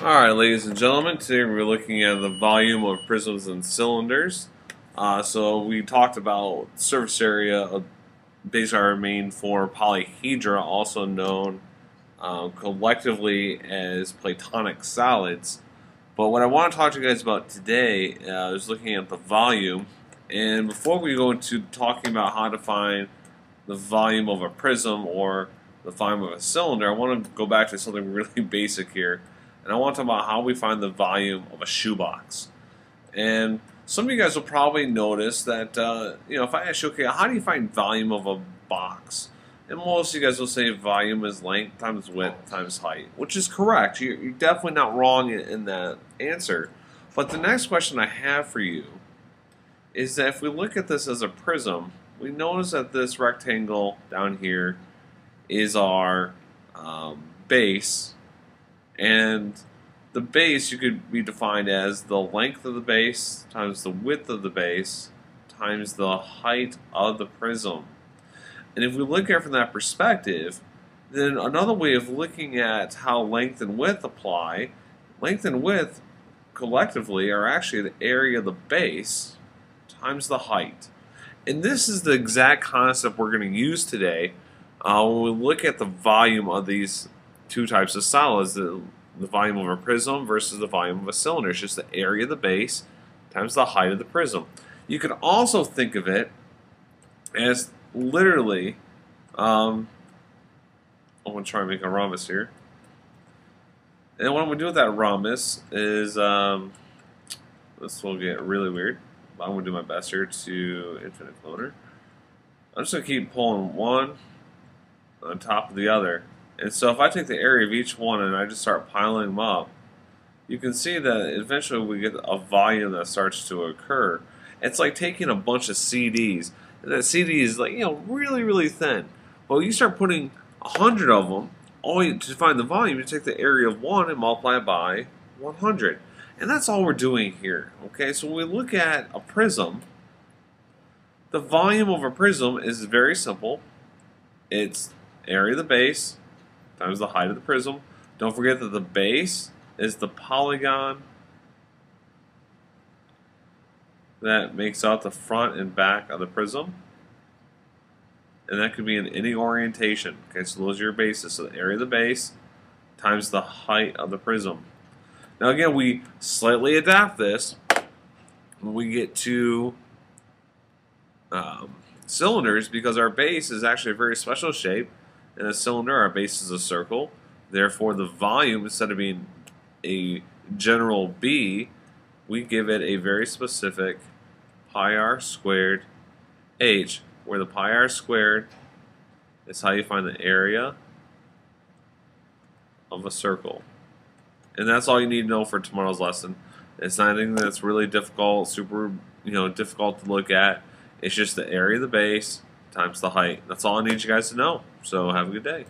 Alright, ladies and gentlemen, today we're looking at the volume of prisms and cylinders. So we talked about surface area of base main for polyhedra, also known collectively as platonic solids. But what I want to talk to you guys about today is looking at the volume. And before we go into talking about how to find the volume of a prism or the volume of a cylinder, I want to go back to something really basic here. And I want to talk about how we find the volume of a shoebox. And some of you guys will probably notice that, if I ask you, okay, how do you find volume of a box? And most of you guys will say volume is length times width times height, which is correct. You're definitely not wrong in that answer. But the next question I have for you is that if we look at this as a prism, we notice that this rectangle down here is our base. And the base you could be defined as the length of the base times the width of the base times the height of the prism. And if we look at it from that perspective, then another way of looking at how length and width apply, length and width collectively are actually the area of the base times the height. And this is the exact concept we're going to use today when we look at the volume of these two types of solids, the volume of a prism versus the volume of a cylinder. It's just the area of the base times the height of the prism. You can also think of it as literally, I'm going to try and make a rhombus here. And what I'm going to do with that rhombus is, this will get really weird, but I'm going to do my best here to infinite cloner. I'm just going to keep pulling one on top of the other. And so if I take the area of each one and I just start piling them up, you can see that eventually we get a volume that starts to occur. It's like taking a bunch of CDs. And that CD is like, really, really thin. But when you start putting 100 of them, to find the volume, you take the area of one and multiply it by 100. And that's all we're doing here. Okay, so when we look at a prism, the volume of a prism is very simple. It's area of the base times the height of the prism. Don't forget that the base is the polygon that makes out the front and back of the prism. And that could be in any orientation. Okay, so those are your bases. So the area of the base times the height of the prism. Now again, we slightly adapt this when we get to cylinders, because our base is actually a very special shape. In a cylinder, our base is a circle. Therefore, the volume, instead of being a general B, we give it a very specific pi r squared h, where the pi r squared is how you find the area of a circle. And that's all you need to know for tomorrow's lesson. It's not anything that's really difficult, super difficult to look at. It's just the area of the base times the height. That's all I need you guys to know. So have a good day.